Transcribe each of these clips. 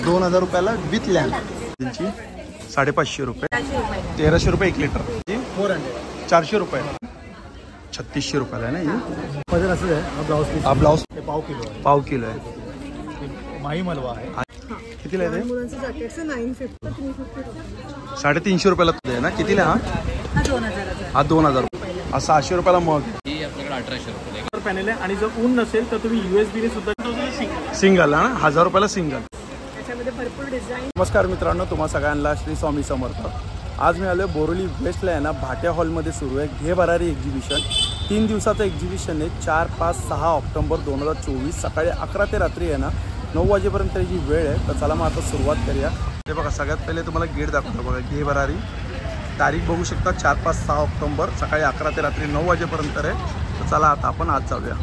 2000 रुपयाला with lamp. त्यांची 550 रुपये. 1300 रुपये 1 लिटर. 400 रुपये. 3600 रुपयाला आहे ना. वजन असं आहे. हा ब्लाऊज पाव किलो आहे. पाव किलो आहे. माही मलवा आहे. कितीला आहे ते? मुलांचं जॅकेटचं 950 350 रुपयाला आहे ना. कितीला हा? हा 2000. हा 2000 रुपये. हा 600 रुपयाला मग. ही आपल्याकडे 1800 रुपये. पॅनेल आहे आणि जर ऊन नसेल तर तुम्ही USB ने सुद्धा सिंगल हा 1000 रुपयाला सिंगल. त्याच्यामध्ये भरपूर डिझाईन. नमस्कार मित्रांनो, तुम्हा सगळ्यांना श्री स्वामी समर्थ. आज मी आलो बोरिवली वेस्टला आहे ना, भाट्या हॉलमध्ये सुरू आहे घे भरारी एक्झिबिशन. 3 दिवसाचं एक्झिबिशन आहे. 4, 5, 6 ऑक्टोबर 2024 सकाळी 11 ते रात्री आहे ना 9 वाजेपर्यंत त्याची वेळ आहे. तर चला मग आता सुरुवात करूया. हे बघा, सगळ्यात पहिले तुम्हाला गेट दाखवतो बघा. घे भरारी तारीख बघू शकता. 4, 5, 6 ऑक्टोबर सकाळी 11 ते रात्री 9 वाजेपर्यंत आहे. तर चला आता आपण आज जाऊया.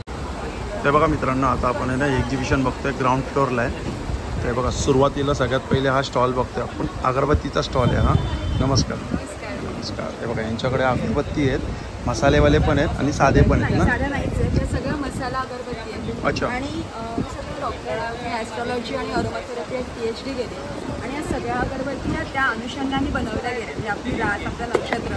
ते बघा मित्रांनो, आता आपण आहे ना एक्झिबिशन बघतोय. ग्राउंड फ्लोअरला आहे. ते बघा, सुरुवातीला सगळ्यात पहिले हा स्टॉल बघतोय आपण. अगरबत्तीचा स्टॉल आहे हा. नमस्कार. नमस्कार. हे बघा, यांच्याकडे अगरबत्ती आहेत, मसालेवाले पण आहेत आणि साधे पण आहेत ना. साध्या नाहीच आहेत, त्या सगळ्या मसाला अगरबत्ती आहेत. अच्छा. आणि डॉक्टर ॲस्ट्रॉलॉजी आणि अरोमाथेरपी PhD केली आणि या सगळ्या अगरबत्ती त्या अनुषंगाने बनवल्या गेल्या. म्हणजे आपली रात, आपलं नक्षत्र.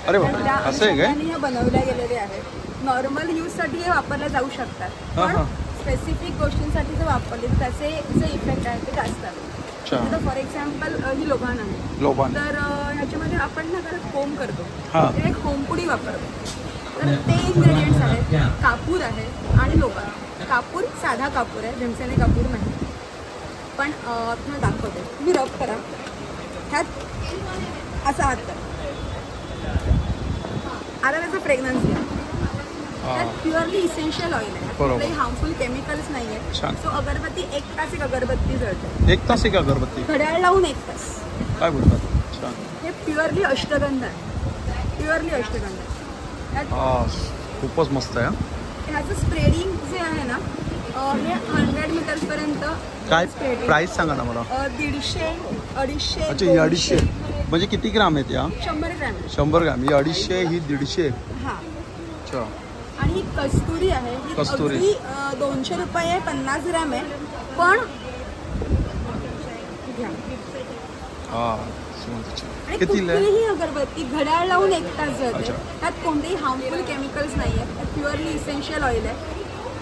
अरे बाबा, त्या असं आहे काय? अनुषंगाने ह्या बनवल्या गेलेल्या आहेत. नॉर्मल यूजसाठी हे वापरल्या जाऊ शकतात, पण स्पेसिफिक गोष्टींसाठी जर वापरले त्याचे जे इफेक्ट आहेत ते जास्त आहेत. तर फॉर एक्झाम्पल ही लोबान आहे. तर ह्याच्यामध्ये आपण ना जरा होम करतो, एक होमपुडी वापरतो. तर ते इन्ग्रेडियंट्स आहेत. कापूर आहे आणि लोबान. कापूर साधा कापूर आहे, भीमसेनी कापूर नाही. पण तुम्हाला दाखवते. तुम्ही रब करा ह्यात, असा हात करा. आता त्याचा फ्रेग्रन्स घ्या. त्यात प्युअरली इसेन्शियल ऑइल आहे. काही हार्मफुल केमिकल्स नाही आहे. सो अगरबत्ती 1 तास एक अगरबत्ती जळते. 1 तास एक अगरबत्ती? घड्याळ लावून 1 तास. काय बोलतात? हे प्युअरली अष्टगंध आहे. प्युअरली अष्टगंध आहे. खूपच मस्त आहे. ह्याचं स्प्रेडिंग जे आहे ना, हे 100 मीटर्सपर्यंत. काय प्राइस सांगा ना मला. 150, 250. अच्छा, ही 250 म्हणजे किती ग्राम आहेत या? 100 ग्रॅम. 100 ग्राम. ही 250, ही 150. हां. अच्छा. आणि ही कस्तुरी आहे. ही कस्तुरी 200 रुपये आहे, 50 ग्रॅम आहे. पण कितीला ही अगरबत्ती घड्याळ लावून 1 तास जाते. त्यात कोणतेही हार्मफुल केमिकल्स नाही आहेत. त्यात प्युअरली इसेन्शियल ऑइल आहे.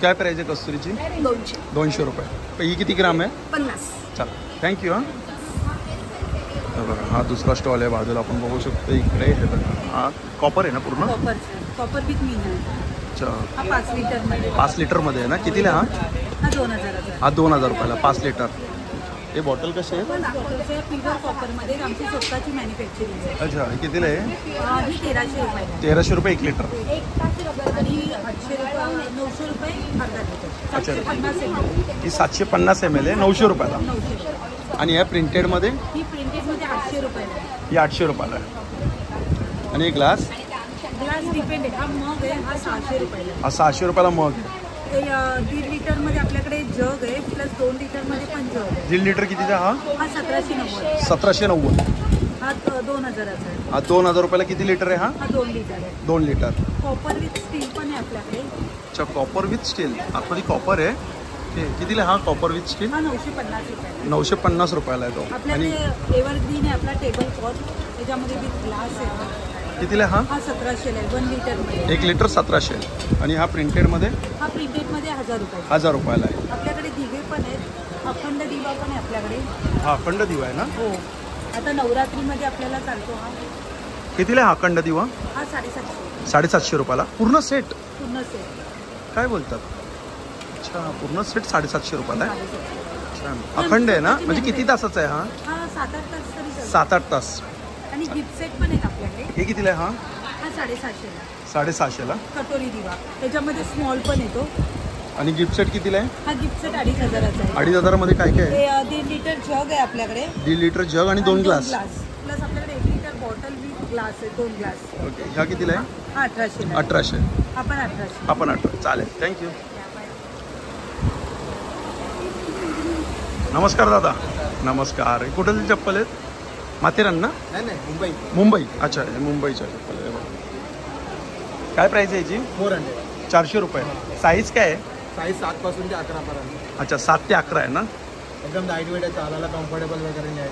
काय प्राइस आहे कस्तुरीची? 200 रुपये. ही किती ग्राम आहे? 50. चला, थँक्यू. हां, बघा हा दुसरा स्टॉल आहे बाजूला, आपण बघू शकतो. इकडे हे बघा, हा कॉपर आहे ना पूर्ण? कॉपर विथ मीन. अच्छा. हा 5 लिटरमध्ये. 5 लिटरमध्ये आहे ना. कितीला हा? हा 2000. हा 2000 रुपयाला 5 लिटर. हे बॉटल कसे आहे? प्युअर कॉपरमध्ये आमची स्वतःची मॅन्युफॅक्चरिंग आहे. अच्छा. हे कितीला आहे? ही 1300 रुपये. 1300 रुपये 1 लिटर. 1 तास आणि 800 रुपये, 900 रुपये अर्धा लिटर. 750 ml. ही 750 ml आहे, 900 रुपयाला. 900. आणि या प्रिंटेडमध्ये? ही प्रिंटेडमध्ये 800 रुपयाला. ही 800 रुपयाला आहे. आणि एक ग्लास डिपेंड आहे. हा मग आहे, हा 600 रुपयाला. हा 600 रुपयाला मग. 1.5 लिटरमध्ये आपल्याकडे जग आहे, प्लस 2 लिटरमध्ये पण जग आहे. 1.5 लिटर कितीचा हा? हा 1790. 1790. हा 2000चा आहे. हा 2000 रुपयाला किती लिटर आहे हा? हा 2 लिटर आहे. 2 लिटर. कॉपर विथ स्टील पण आहे आपल्याकडे. अच्छा, कॉपर विथ स्टील. आतमध्ये कॉपर आहे. कितीला हा कॉपर विथ स्टील? हा 950 रुपये. 950 रुपयाला आहे तो. आपल्याकडे एव्हरग्रीन आहे आपला टेबल क्लॉथ, त्याच्यामध्ये विथ ग्लास आहे. कितीला हा? हा 1700 आहे 1 लिटरमध्ये. 1 लिटर 1700. आणि हा प्रिंटेडमध्ये? हा प्रिंटेडमध्ये 1000 रुपये. 1000 रुपयाला आहे. आपल्याकडे दिवे पण आहेत. अखंड दिवा पण आहे आपल्याकडे. हा अखंड दिवा आहे ना? हो. आता नवरात्रीमध्ये आपल्याला चालतो हा. कितीला हा अखंड दिवा? हा 750. 750 रुपयाला पूर्ण सेट? पूर्ण सेट. काय बोलतात? अच्छा, पूर्ण सेट 750 रुपयाला आहे. छान. अखंड आहे ना? म्हणजे किती तासाचा आहे हा? हा 7-8 तास तरी. 7-8 तास. आणि गिफ्ट सेट पण आहेत आपल्याकडे. हे कितीला आहे हा? हा 750ला. 750ला. कटोरी दिवा, त्याच्यामध्ये स्मॉल पण येतो. आणि गिफ्ट सेट कितीला आहे? हा गिफ्ट सेट 2500चा आहे. 2500 मध्ये काय काय आहे? 1.5 लिटर जग आहे आपल्याकडे. 1.5 लिटर जग आणि 2 ग्लास. प्लस आपल्याकडे 1 लिटर बॉटल विथ ग्लास आहे, 2 ग्लास. ओके. ह्या कितीला आहे? हा 1800. 1800. आपण 1800. आपण 18. चालेल, थँक्यू. नमस्कार दादा. नमस्कार. कुठली चप्पल आहेत? माथेरान ना? नाही, मुंबई. मुंबई. अच्छा, मुंबईच्या चप्पल आहे. काय प्राइस आहे याची? 400. 400 रुपये. साईज काय आहे? साईज 7 पासून ते 11 पर्यंत. अच्छा, 7 ते 11 आहे ना? एकदम लाईट वेट आहे, चालायला कम्फर्टेबल वगैरे नाही आहे.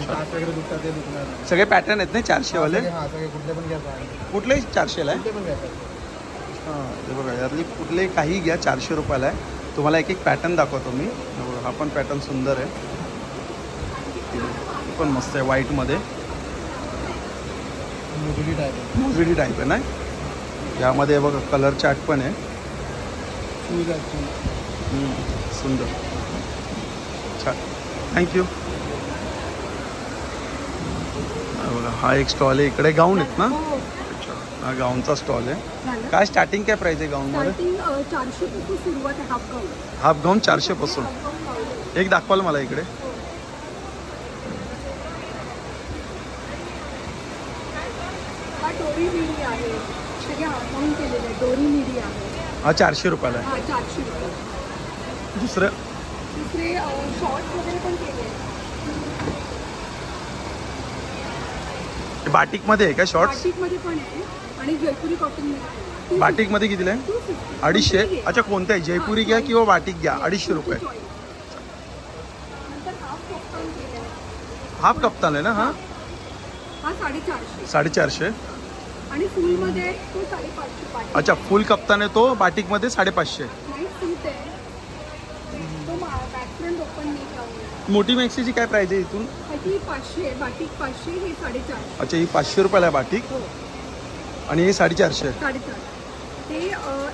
तास वगैरे दुखतात ते दुखणार नाही. सगळे पॅटर्न आहेत ना 400 वाले? हां सगळे कुठले पण घ्या चालेल. कुठलेही 400ला आहे? कुठले पण घ्या चालेल. हां हे बघा यातली कुठलेही काही घ्या 400 रुपयाला आहे. तुम्हाला एक एक पॅटर्न दाखवतो मी. हे बघा, हा पण पॅटर्न सुंदर आहे, हे पण मस्त आहे व्हाईटमध्ये. मोजुली टाईप आहे. मोजडी टाईप आहे ना यामध्ये. बघा कलर चार्ट पण आहे. शूज आहेत. सुंदर, छान, थँक्यू. बघा हा एक स्टॉल आहे इकडे. गाऊन आहेत ना? अच्छा, हा गाऊनचा स्टॉल आहे. काय स्टार्टिंग काय प्राईस आहे गाऊनमध्ये? 400 पासून सुरुवात आहे हाफ गाऊन. हाफ गाऊन 400 पासून. एक दाखवाल मला इकडे? हा डोरी मिडी आहे, सगळे हाफ गाऊन केलेले आहे. डोरी मिडी आहे, हा 400 रुपयाला आहे. हा 400 रुपये. दुसरं दुसरे शॉर्ट्स वगैरे पण केले आहेत. बाटिकमध्ये आहे का शॉर्ट्स? बाटिकमध्ये पण आहे आणि जयपुरी कॉटनमध्ये. बाटिकमध्ये कितीला आहे? 250. अच्छा, कोणतं आहे? जयपुरी घ्या किंवा बाटिक घ्या, 250 रुपये. नंतर हाफ कप्तान केले आहे. हाफ कप्तान आहे ना हा? हा 450. 450. आणि फुलमध्ये तो 550. अच्छा, फुल कप्तान आहे तो बाटिकमध्ये 550. नाही सूट आहे तो बॅक फ्रंट ओपन नाही लावून. मोठी मॅक्सीची काय प्राईस आहे इथून? ह्याची 500 आहे, बाटिक 500, हे 450. अच्छा, ही 500 रुपयाला आहे बाटिक हो आणि हे 450. 450. ते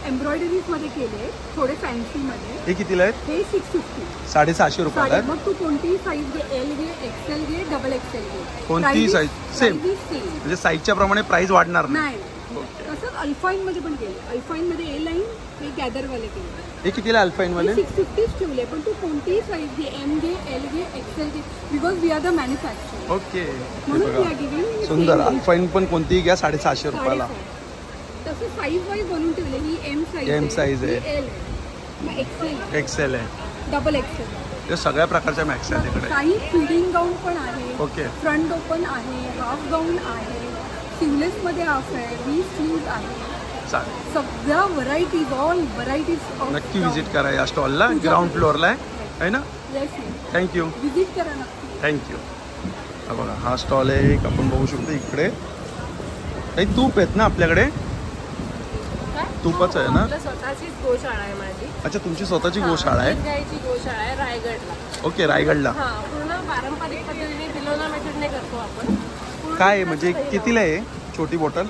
एम्ब्रॉयडरीजमध्ये केले, थोडे फॅन्सीमध्ये. हे कितीला आहेत? हे 650. 750 रुपयाला आहे. मग तू कोणतीही साईज घे, एल घे, एक्सेल घे, डबल एक्सेल घे. कोणतीही साईज सेम, सेम म्हणजे साईजच्या प्रमाणे प्राइस वाढणार नाही. नाही. तसंच अल्फाईनमध्ये पण केले. अल्फाईनमध्ये ए लाईन हे गॅदरवाले केले. हे कितीला अल्फाईन वाले? 650 ठेवले, पण तू कोणतीही साईज घे, एम घे, एल घे, एक्सेल घे, because we are the manufacture. Okay, म्हणून वी आर गिव्हिंग सुंदर. अल्फाईन पण कोणतीही घ्या 750 रुपयाला. तसं साईज वाईज बनवून ठेवले. ही एम साईज M size आहे. एल आहे, मग एक्सेल, एक्सेल आहे, डबल एक्सेल. हे सगळ्या प्रकारच्या मॅक्स आहेत इकडे. काही फिडिंग गाऊन पण आहे. ओके, फ्रंट ओपन आहे, हाफ गाऊन आहे, स्लीवलेसमध्ये हाफ आहे, वी स्लीव्ज आहे. चालेल, सगळ्या व्हरायटीज, ऑल व्हरायटीज. नक्की विजिट करा या स्टॉलला. ग्राउंड फ्लोअरला आहे ना? येस, थँक्यू, विजिट करा नक्की. थँक्यू. हा बघा हा स्टॉल आहे एक, आपण बघू शकतो इकडे. काही तूप आहेत ना आपल्याकडे? तुपच आहे ना? आपलं स्वतःचीच गोशाळा आहे माझी. अच्छा, तुमची स्वतःची गोशाळा आहे? गायची गोशाळा आहे रायगडला. ओके, रायगडला. हा, पूर्ण पारंपरिक पद्धतीने बिलोना मेथडने करतो आपण. काय आहे म्हणजे कितीला आहे छोटी बॉटल?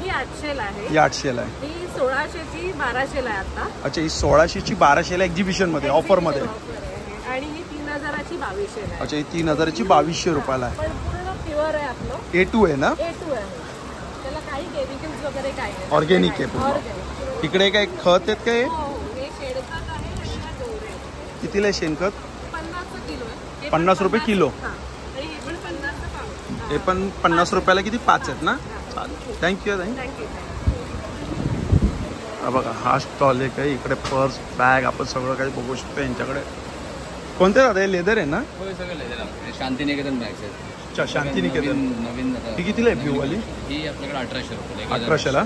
ही 800ला आहे. ही 800ला आहे. ही 1600ची 1200ला आहे आता. अच्छा, ही 1600ची 1200ला एक्झिबिशनमध्ये ऑफरमध्ये. ऑफर आहे. आणि ही 3000ची 2200ला आहे. अच्छा, ही 3000ची 2200 रुपयाला आहे. पण पूर्ण प्युअर आहे आपलं. A2 आहे ना? A2 आहे. त्याला काही केमिकल्स वगैरे काही नाही. ऑर्गॅनिक आहे पूर्ण. ऑर्गॅनिक. इकडे काय खत आहेत काय? हो, हे शेणखत आहे आणि हा दोरे आहे. कितीला आहे शेणखत? 50 किलो आहे. 50 रुपये किलो. हा. आणि हे पण 50 पाव. हे पण 50 रुपयाला किती? 5 आहेत ना? चालेल, थँक्यू. थँक्यू. हा बघा हा स्टॉल आहे काही. इकडे पर्स, बॅग, आपण सगळं काही बघू शकतो यांच्याकडे. कोणते दादा? हे लेदर आहे ना? होय, सगळं लेदर आहे. शांतिनिकेतन बॅग्स आहेत. अच्छा, शांतिनिकेतन. नवीन आता ही कितीला आहे ब्ल्यू वाली? ही आपल्याकडे 1800 रुपये. 1800ला.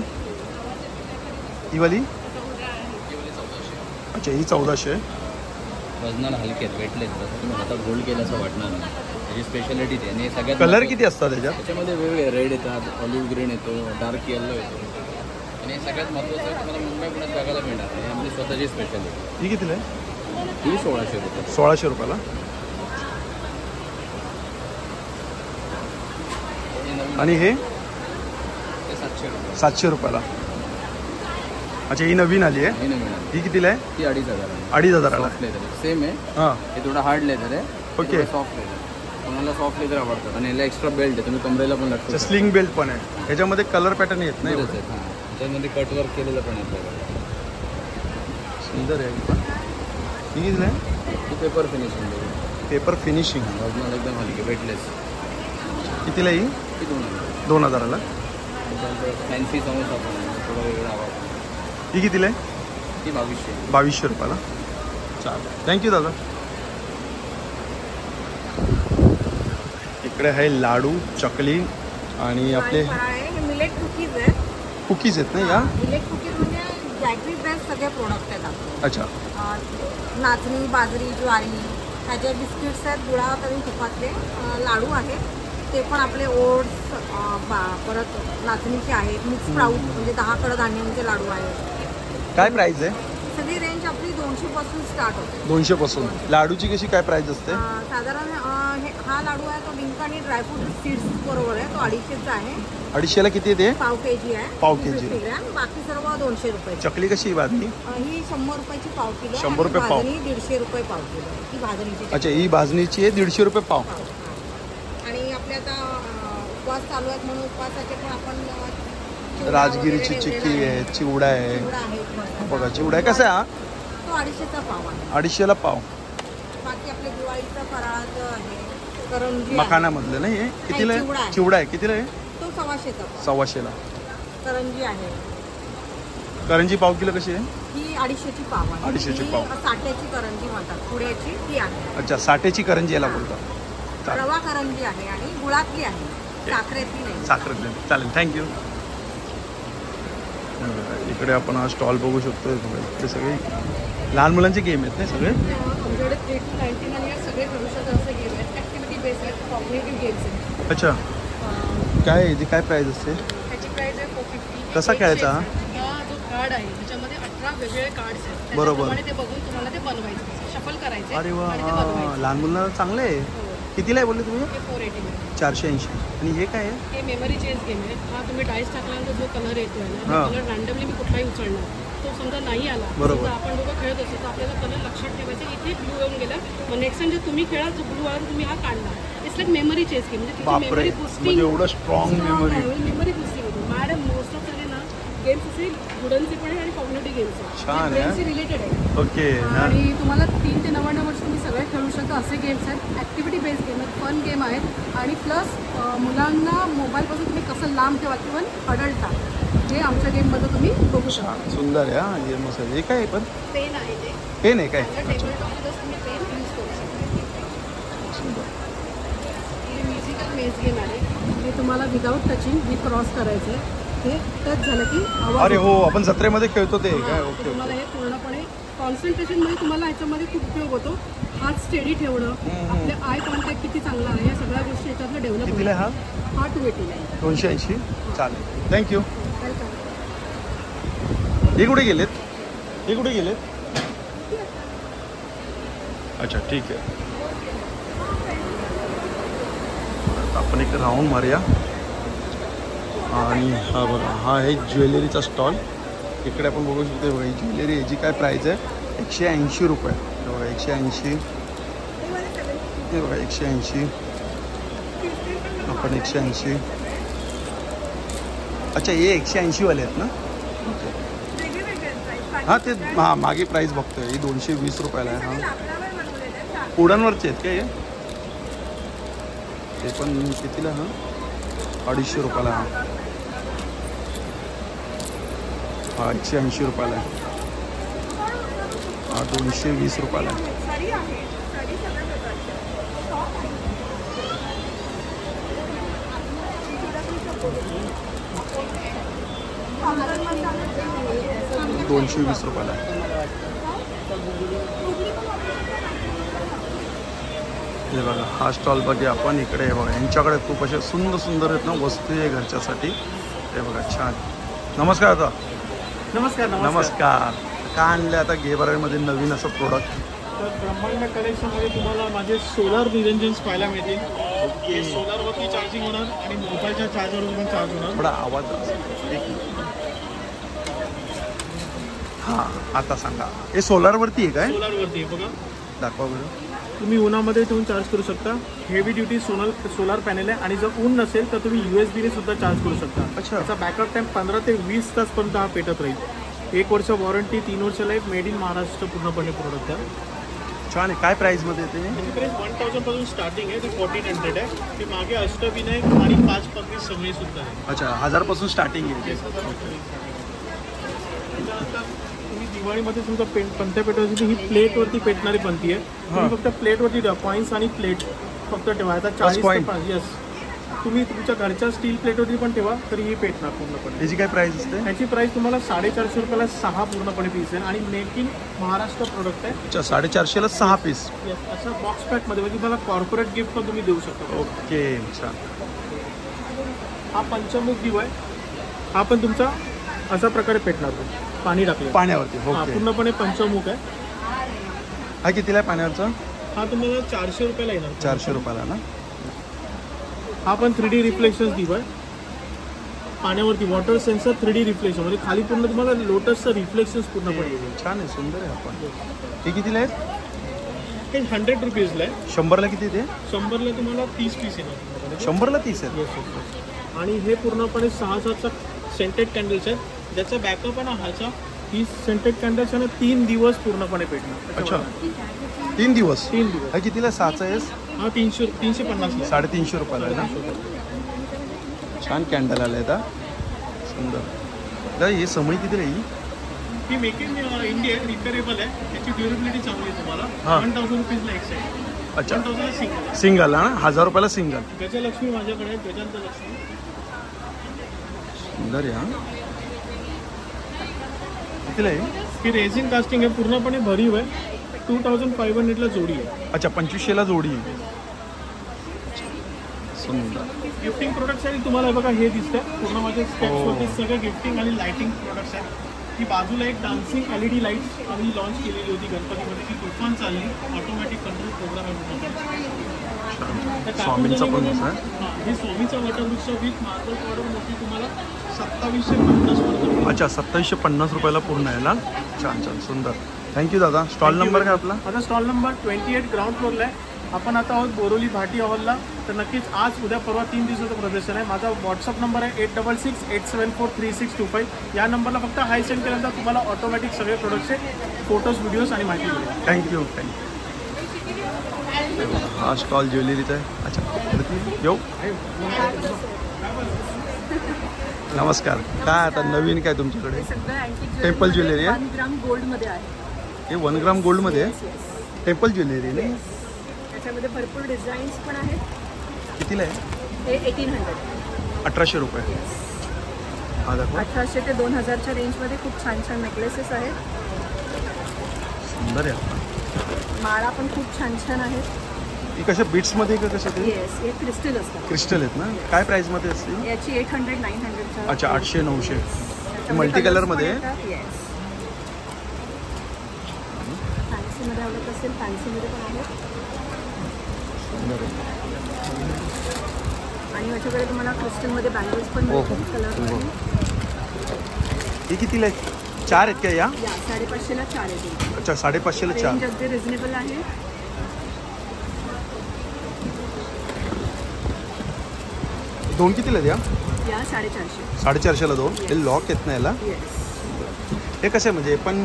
ही वाली? ही वाली 1400. अच्छा, ही 1400. वजनाला हलके आहेत, वेटलेस. तसं तुम्ही हातात होल्ड केलं असं वाटणार नाही. त्याची स्पेशालिटी ती. आणि सगळ्यात कलर किती असतात त्याच्यात? त्याच्यामध्ये वेगवेगळे रेड येतात, ऑलिव्ह ग्रीन येतो, डार्क येल्लो येतो. आणि सगळ्यात महत्त्वाचं तुम्हाला मुंबई पुण्यात बघायला मिळणार. ही आपली स्वतःची स्पेशालिटी. ही कितीला आहे? ही 1600 रुपये. 1600 रुपयाला. आणि हे ते 700 रुपये. 700 रुपयाला. अच्छा, ही नवीन आली आहे. ही नवीन आहे. ही कितीला आहे? ती 2500 आहे. 2500ला. सॉफ्ट लेदर आहे. सेम आहे. हां, हे थोडं हार्ड लेदर आहे. ओके. Soft leather. कोणाला सॉफ्ट लेदर आवडतात. आणि याला एक्स्ट्रा बेल्ट आहे, तुम्ही कमरेला पण लागतो. अच्छा, स्लिंग बेल्ट पण आहे. ह्याच्यामध्ये कलर पॅटर्न येत नाही. हां, त्याच्यामध्ये कटवर्क केलेलं पण आहे आपल्याकडे. सुंदर आहे. ही कितीला आहे? ती पेपर फिनिशिंग आहे. Paper finishing. वजनाला एकदम हलकी, वेटलेस. कितीला ही? ती 2000. 2000ला. त्याच्यानंतर फॅन्सी समोसा पण आहे, थोडा वेगळा आवाज. ही कितीला आहे? ती 2200. 2200 रुपयाला. चालेल, थँक्यू दादा. इकडे आहे लाडू, चकली आणि आपले मिलेट कुकीज आहेत. कुकीज आहेत ना या? मिलेट कुकीज म्हणजे बॅटरी बेस्ड सगळे प्रोडक्ट आहेत आपले. अच्छा. नाचणी, बाजरी, ज्वारी ह्याचे बिस्किट्स आहेत, गुळावर आणि तुपातले. लाडू आहेत ते पण आपले ओट्स, परत नाचणीचे आहेत. मिक्स स्प्राऊट म्हणजे 10 कडधान्यांचे लाडू आहेत. काय प्राइस आहे? सगळी रेंज आपली 200 पासून स्टार्ट होते. 200 पासून. लाडूची कशी काय प्राइस असते? साधारण हा लाडू आहे तो डिंक आणि ड्रायफ्रूट सीड्स बरोबर आहे, तो 250चा आहे. 250ला किती येते? पाव केजी आहे. पाव केजी. 50 ग्रॅम. बाकी सर्व 200 रुपये. चकली कशी भाजणी? ही 100 रुपयाची पाव किलो. 100 रुपये पाव. भाजणी 150 रुपये पाव किलो. ही भाजणीची. अच्छा, ही भाजणीची आहे 150 रुपये पाव. आणि आपले आता उपवास चालू आहेत म्हणून उपवासाचे पण आपण राजगिरीची चिक्की आहे, चिवडा आहे. बघा चिवडा आहे. कसा आहे हा? तो 250चा पाव आहे. 250ला पाव. बाकी आपले दिवाळीचं फराळाचं आहे, करंजी आहे. मखानामधलं नाही आहे. कितीला चिवडा आहे? आहे. चिवडा आहे कितीला आहे? तो 125चा पाव. 125ला. करंजी आहे. करंजी पाव किलो कशी आहे? ही 250ची पाव आहे. 250ची ही पाव. साठ्याची करंजी म्हणतात, पुड्याची ती आहे. अच्छा, साठेची करंजी याला बोलतात. चालेल. रवा करंजी आहे आणि गुळातली आहे, साखरेतली नाही. साखरेतली. चालेल, थँक्यू. इकडे आपण हा स्टॉल बघू शकतो. इकडे सगळे लहान मुलांचे गेम आहेत ना सगळे? आमच्याकडे 3 to 99 इयर्स सगळे खेळू शकतात असे गेम आहेत. ॲक्टिव्हिटी बेस्ड आहेत, कॉग्निटिव्ह गेम्स आहेत. अच्छा. काय याची काय प्राईस असते? त्याची प्राईस आहे 450. कसा खेळायचा हा? हा जो कार्ड आहे त्याच्यामध्ये 18 वेगवेगळे कार्ड्स आहेत. बरोबर. त्याच्याप्रमाणे ते बघून तुम्हाला ते बनवायचं, शफल करायचे अरे वा, आणि ते बनवायचे. लहान मुलांना चांगलं आहे. हो. कितीला आहे बोलले तुम्ही? हे 480 आहे. 480. आणि हे काय आहे? हे मेमरी चेंज गेम आहे. हा तुम्ही डाईस टाकल्यानंतर जो कलर येतो आहे ना, हा. कलर रँडमली मी कुठलाही उचलणार. तो समजा नाही आला, बरोबर. समजा आपण दोघं खेळत असतो तर आपल्याला कलर लक्षात ठेवायचा. इथे ब्लू येऊन गेला, मग नेक्स्ट टाइम जे तुम्ही खेळा जो ब्लू आला तुम्ही हा काढला. It's like memory change game. म्हणजे तुमची बापरे, मेमरी म्हणजे बुस्टिंग एवढं स्ट्रॉंग मेमरी. मेमरी बुस्टिंग होतो. मॅडम मोस्ट ऑफ सगळे ना गेम्स असे गुडनचे पण आहे आणि कॉग्निटिव्ह गेम्स आहेत. छान आहे. ब्रेनशी रिलेटेड आहे. ओके. आणि तुम्हाला 3 ते 99 वर्ष तुम्ही सगळे खेळू शकता असे गेम्स आहेत. ॲक्टिव्हिटी बेस्ड गेम आहेत, फन गेम आहेत. आणि प्लस मुलांना मोबाईलपासून तुम्ही कसं लांब ठेवा किंवा अडल्ट हे आमच्या गेममध्ये तुम्ही बघू शकता. सुंदर आहे हा गेम. असं हे काय आहे पण? पेन आहे ते. पेन आहे काय? टेबल टॉपवर तुम्ही पेन यूज करू शकता. सुंदर. हे म्युझिकल मेज गेम आहे. हे तुम्हाला विदाऊट टचिंग हे क्रॉस करायचं आहे. हे टच झालं की आवाज अरे हो, आपण जत्रेमध्ये खेळतो ते हां, काय? तर ओके तुम्हाला ओके. हे पूर्णपणे कॉन्सन्ट्रेशनमध्ये तुम्हाला ह्याच्यामध्ये खूप उपयोग होतो. हात स्टेडी ठेवणं, आपले आय कॉन्टॅक्ट किती चांगला आहे, या सगळ्या गोष्टी याच्यातलं डेव्हलप कितीला आहे होतो. हा 280 आहे. 280. चालेल, थँक्यू. वेलकम. हे कुठे गेलेत? हे कुठे गेलेत? अच्छा, ठीक आहे. आता आपण एक राऊंड मारूया. आणि हा बघा, हा आहे ज्वेलरीचा स्टॉल. इकडे आपण बघू शकतो. बघा ही ज्वेलरी, याची काय प्राईस आहे? 180 रुपये. हे बघा 180. हे बघा 180. आपण 180. अच्छा, हे 180 वाले आहेत ना? हां, ते हां मागे प्राईस बघतोय. ही 220 रुपयाला आहे. हां, उडानवरचे आहेत काय हे? ते पण कितीला? हां, 250 रुपयाला. हां, 180 रुपयाला आहे. हा 220 रुपयाला आहे. $220 रुपयाला आहे. हे बघा, हा स्टॉल बघूया आपण. इकडे हे बघा, यांच्याकडे खूप अशा सुंदर सुंदर आहेत ना वस्तू आहे घरच्यासाठी. हे बघा, छान. नमस्कार दादा. नमस्कार. नमस्कार. काय आणलं आता गेबारामध्ये नवीन असं प्रोडक्ट? तर ब्रह्मांड कलेक्शनमध्ये तुम्हाला माझे सोलार निरंजन्स पाहायला मिळतील. हे सोलारवरती चार्जिंग होणार आणि मोबाईलच्या चार्जरवर पण चार्ज होणार. थोडा आवाज हां, आता सांगा. हे सोलारवरती आहे काय? सोलारवरती आहे बघा. दाखवा बरं. तुम्ही उन्हामध्ये ठेवून चार्ज करू शकता. हेवी ड्युटी सोलार पॅनेल आहे आणि जर ऊन नसेल तर तुम्ही USB ने सुद्धा चार्ज करू शकता. अच्छा. त्याचा बॅकअप टाइम 15 ते 20 तासपर्यंत हा पेटत राहील. 1 वर्ष वॉरंटी, 3 वर्ष लाईफ. मेड इन महाराष्ट्र पूर्णपणे प्रोडक्ट आहे. छान आहे. काय प्राईसमध्ये येते? त्याची प्राईस 1000 पासून स्टार्टिंग आहे. ते 1400 आहे. ते मागे अष्टविनायक आणि 5 पगडी सगळे सुद्धा आहे. अच्छा, 1000 पासून स्टार्टिंग आहे. त्याच्यानंतर तुम्ही दिवाळीमध्ये तुमचं पंत्या पेटवायची ही प्लेटवरती पेटणारी पंथी आहे. तुम्ही फक्त प्लेटवरती ठेवा. कॉईन्स आणि प्लेट फक्त ठेवा. आता 40 point. येस तुम्ही तुमच्या घरच्या स्टील प्लेटवरती पण ठेवा तरी ही पेटणार पूर्णपणे. याची काय प्राइस असते? त्याची प्राइस तुम्हाला 450 रुपयाला 6 पूर्णपणे पीस आहे आणि मेक इन महाराष्ट्र प्रोडक्ट आहे. अच्छा 450ला 6 पीस. असं बॉक्स पॅकमध्ये म्हणजे तुम्हाला कॉर्पोरेट गिफ्ट पण तुम्ही देऊ शकता. ओके छान. हा पंचमुख दिवा आहे. हा पण तुमचा अशा प्रकारे पेटणार तो पाणी टाकलं पाण्यावरती. हा ओके. पूर्णपणे पंचमुख आहे. हा कितीला आहे पाण्यावरचा? हा तुम्हाला 400 रुपयाला येणार. 400 रुपयाला ना. हा पण 3D रिफ्लेक्शन दिवा आहे पाण्यावरती. वॉटर सेन्सर 3D रिफ्लेक्शन म्हणजे खाली पूर्ण तुम्हाला लोटसचं रिफ्लेक्शन पूर्णपणे येईल. छान आहे, सुंदर आहे. आपण हे कितीला आहे? हे 100 रुपीजला आहे. 100ला किती ते? 100ला तुम्हाला 30 पीस येणार. 100ला 30 आहे. आणि हे पूर्णपणे 6चा सेंटेड कॅन्डल्स आहेत. ज्याचा बॅकअप आहे ना ह्याचा, ही सेंटेड कॅन्डल्स आहे ना 3 दिवस पूर्णपणे पेटणार. अच्छा 3 दिवस. 3 दिवस. हा कितीला? 6चा आहे. हा 350 ला. 350 रुपयाला आहे ना. छान कॅन्डल आला आहे. सुंदर. दादा हे समई किती राहील? ही मेक इन इंडिया रिपेरेबल आहे. त्याची ड्युरेबिलिटी चांगली आहे तुम्हाला. हां. 1000 रुपीजला एक सेट. अच्छा 1000 सिंगल. सिंगल ना. 1000 रुपयाला सिंगल. गजलक्ष्मी माझ्याकडे आहे. गजांतलक्ष्मी सुंदर आहे. हा कितीला आहे? ही रेझिन कास्टिंग आहे. पूर्णपणे भरीव आहे. 2500ला जोडी आहे. अच्छा 2500ला जोडी. सुंदर. गिफ्टिंग प्रोडक्ट्स आणि तुम्हाला बघा हे दिसतंय पूर्ण माझे स्टेप्सवरती सगळे गिफ्टिंग आणि लाइटिंग प्रोडक्ट्स आहेत. ही बाजूला एक डान्सिंग LED लाईट्स आम्ही लॉन्च केलेली होती गणपतीमध्ये. ती तुफान चालली. ऑटोमॅटिक कंट्रोल प्रोग्राम आहे पूर्णपणे. स्वामींचा पण आहे. हां हे स्वामीचा वटवृक्ष विथ मार्बल पावडर मोठी तुम्हाला 2750 अच्छा 2750 रुपयाला पूर्ण आहे ना. छान छान सुंदर. थँक्यू दादा. स्टॉल नंबर काय आपला? माझा स्टॉल नंबर 28 ग्राउंड फ्लोअरला आहे. आपण आता आहोत बोरोली भाटी हॉलला. तर नक्कीच आज उद्या परवा 3 दिवसाचं प्रदर्शन आहे. माझा व्हॉट्सअप नंबर आहे 8668743625. या नंबरला फक्त हाय सेंड केल्यानंतर तुम्हाला ऑटोमॅटिक सगळे प्रोडक्टचे फोटोज व्हिडिओज आणि माहिती मिळेल. थँक्यू. हा स्टॉल ज्वेलरीचा आहे. अच्छा येऊ. नमस्कार. काय आता नवीन काय तुमच्याकडे? टेम्पल ज्वेलरी आहे. 1 ग्राम गोल्डमध्ये आहे. हे 1 ग्राम गोल्डमध्ये आहे. टेम्पल ज्वेलरी नाही. त्याच्यामध्ये भरपूर डिझाईन्स पण आहेत. कितीला आहे? हे 1800. 1800 रुपये. हा दाखवा. 1800 ते 2000च्या रेंजमध्ये खूप छान छान नेकलेसेस आहेत. सुंदर आहे. माळा पण खूप छान छान आहेत. ही कशा बीट्समध्ये का कशा ते? येस हे क्रिस्टल असतात. क्रिस्टल आहेत ना. काय प्राईसमध्ये असते? याची 800-900. अच्छा 800-900. मल्टी कलरमध्ये. येस. फॅन्सीमध्ये आवडत असेल फॅन्सीमध्ये पण आहेत. सुंदर आहे. आणि याच्याकडे तुम्हाला क्रिस्टलमध्ये बँगल्स पण हो, मिळतील हो. कलरमध्ये. हे कितीला आहे? 4 आहेत का या? 550ला 4 येतील. अच्छा 550ला 4. रेंज अगदी रिझनेबल आहे. दोन कितीला द्या? या 450. 450ला 2. हे लॉक येत नाही याला. येस. हे कसं आहे म्हणजे हे पण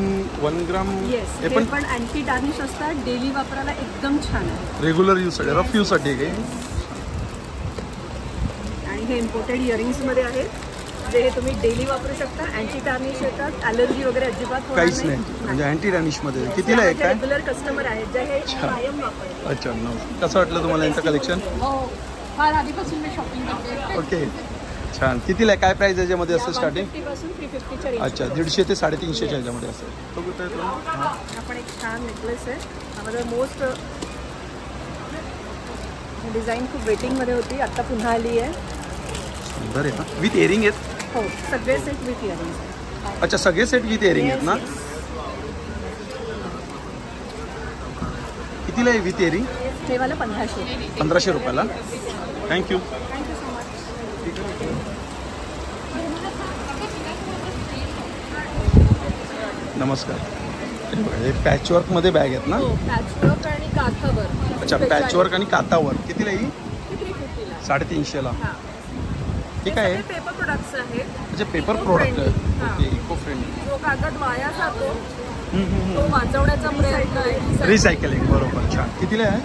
1 ग्राम. येस हे हे पण पण अँटी टार्निश असतात. डेली वापरायला एकदम छान आहे. रेग्युलर यूजसाठी रफ यूजसाठी आहे काही. आणि हे इम्पोर्टेड इयरिंग्समध्ये आहेत जे तुम्ही डेली वापरू शकता. अँटी टार्निश येतात. ॲलर्जी वगैरे अजिबात होणार काहीच नाही म्हणजे अँटी डॅनिशमध्ये. कितीला आहे काय? रेग्युलर कस्टमर आहेत जे हे कायम वापरतात. अच्छा कसं वाटलं तुम्हाला यांचं कलेक्शन? हो फार आधीपासून मी शॉपिंग करते. ओके छान. कितीला आहे? काय प्राईस याच्यामध्ये असतं स्टार्टिंग? 150 पासून 350च्या रेंज. अच्छा 150 ते 350च्या ह्याच्यामध्ये असेल. तो कुठे आहे तो? हां आपण एक छान नेकलेस आहे. हा मोस्ट डिझाईन खूप वेटिंगमध्ये होती. आत्ता पुन्हा आली आहे. सुंदर आहे ना. विथ इयरिंग आहेत? हो सगळे सेट विथ इयरिंग्स. अच्छा सगळे सेट विथ इयरिंग आहेत ना. कितीला आहे विथ इयरिंग? हे वाला 1500. 1500 रुपयाला. थँक्यू. Thank you so much. नमस्कार. हे पॅचवर्कमध्ये बॅग आहेत ना. हो पॅचवर्क आणि काथावर. अच्छा पॅचवर्क आणि कातावर. कितीला येईल? 350ला. 350ला. हां ठीक आहे. पेपर प्रोडक्ट्स आहेत. म्हणजे पेपर प्रोडक्ट आहे. हां. Okay eco friendly. जो कागद वाया जातो तो वाचवण्याचा प्रयत्न आहे. रिसायकलिंग बरोबर. छान. कितीला आहे?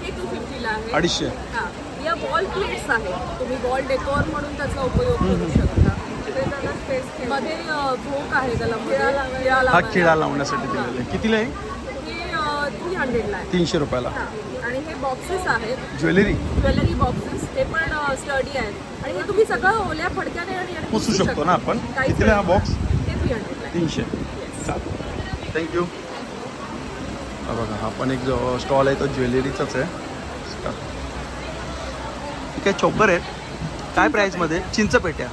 हे 250ला आहे. 250. हां या वॉल प्लेट्स आहेत. तुम्ही वॉल डेकोर म्हणून त्याचा उपयोग करू शकता. ते त्याला स्पेस मध्ये झोक आहे त्याला हा खिळा लावण्यासाठी दिलेला आहे. कितीला आहे? हे 300ला आहे. 300 रुपयाला. हां आणि हे बॉक्सेस आहेत, ज्वेलरी ज्वेलरी बॉक्सेस, ते पण स्टडी आहेत आणि हे तुम्ही सगळं ओल्या फडक्याने आणि पुसू शकतो ना आपण. काहीच कितीला हा बॉक्स? ते 300 ला. 300. चालेल, थँक्यू. हा बघा, हा पण एक जो स्टॉल आहे तो ज्वेलरीचाच आहे. ठीक आहे, चोकर आहेत. काय प्राईसमध्ये? चिंचपेट्या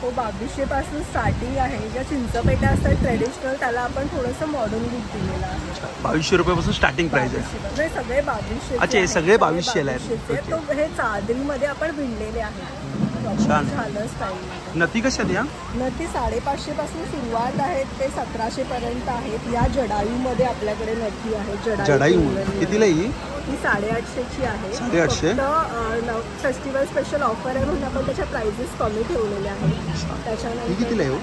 तो 2200 पासून स्टार्टिंग आहे. ज्या चिंचपेट्या असतात ट्रेडिशनल, त्याला आपण थोडंसं मॉडर्न लुक दिलेला आहे. 2200 रुपयापासून स्टार्टिंग प्राईस आहे. नाही, सगळे 2200. अच्छा, हे सगळे 2200 ला आहेत. तो हे चादरीमध्ये आपण विणलेले आहेत. छान. झालं स्टाईल. नती कशात या? नती 550 पासून सुरुवात आहेत ते 1700 पर्यंत आहेत. या जडायूमध्ये आपल्याकडे नथी आहे. जडायू कितीला ही? ही 850ची आहे. 850? फक्त फेस्टिवल स्पेशल ऑफर आहे म्हणून आपण त्याच्या प्राइसेस कमी ठेवलेले आहेत. ही त्याच्यानंतर कितीला आहे हो?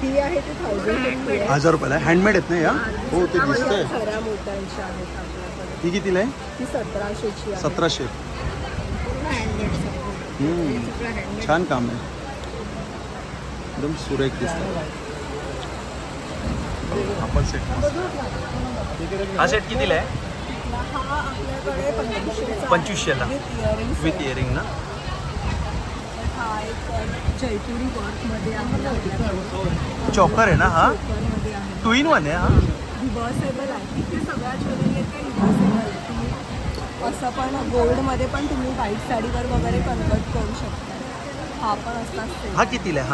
ही आहे ती 1050 आहे. 1000 रुपयाला. हँडमेड आहेत ना या? हो, ते दिसतंय. खऱ्या मोत्यांच्या आहेत आपल्याकडे. ही कितीला आहे? ही 1700ची आहे. 1700. छान काम आहे, एकदम सुरेख दिसतं. आपण सेट, हा सेट कितीला आहे? हा आपल्याकडे 2500 ला विथ इयरिंग ना. हा एक जयपुरी वर्कमध्ये आहे आपल्याकडे. चॉकर आहे ना हा? मध्ये आहे. 2 in 1 आहे हा? रिव्हर्सेबल आहे. ते सगळ्या ज्वेलरी आहेत ते रिव्हर्सेबल आहे. तुम्ही असं पण गोल्डमध्ये पण तुम्ही व्हाईट साडीवर वगैरे कन्वर्ट करू शकता. हा पण असतात. हा कितीला आहे?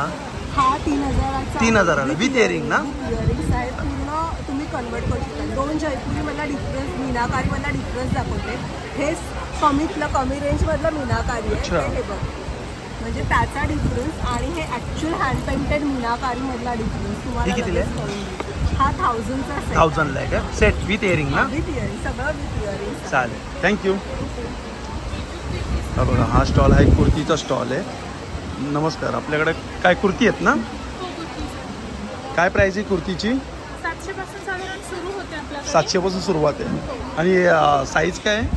हा 3000चा. 3000 ला विथ इयरिंग ना? इयरिंग्स आहे. पूर्ण तुम्ही कन्वर्ट करू शकता. 2 जयपुरीमधला डिफरन्स, मीनाकारीमधला डिफरन्स दाखवते. हे कमीतलं कमी रेंजमधलं मीनाकारी आहे. हे बघ, म्हणजे त्याचा डिफरन्स आणि हे ॲक्च्युअल हँड पेंटेड मीनाकारीमधला डिफरन्स तुम्हाला लगेच कळून देईल. हा 1000चा सेट. 1000 ला आहे का सेट विथ इयरिंग ना? विथ इयरिंग, सगळं विथ इयरिंग. चालेल, थँक्यू. हा बघा, हा स्टॉल आहे कुर्तीचा स्टॉल आहे. नमस्कार, आपल्याकडे काय कुर्ती आहेत ना? काय प्राईस आहे कुर्तीची? 700 पासून साधारण सुरू होते आपल्याकडे. 700 पासून सुरुवात आहे. आणि साईज काय आहे?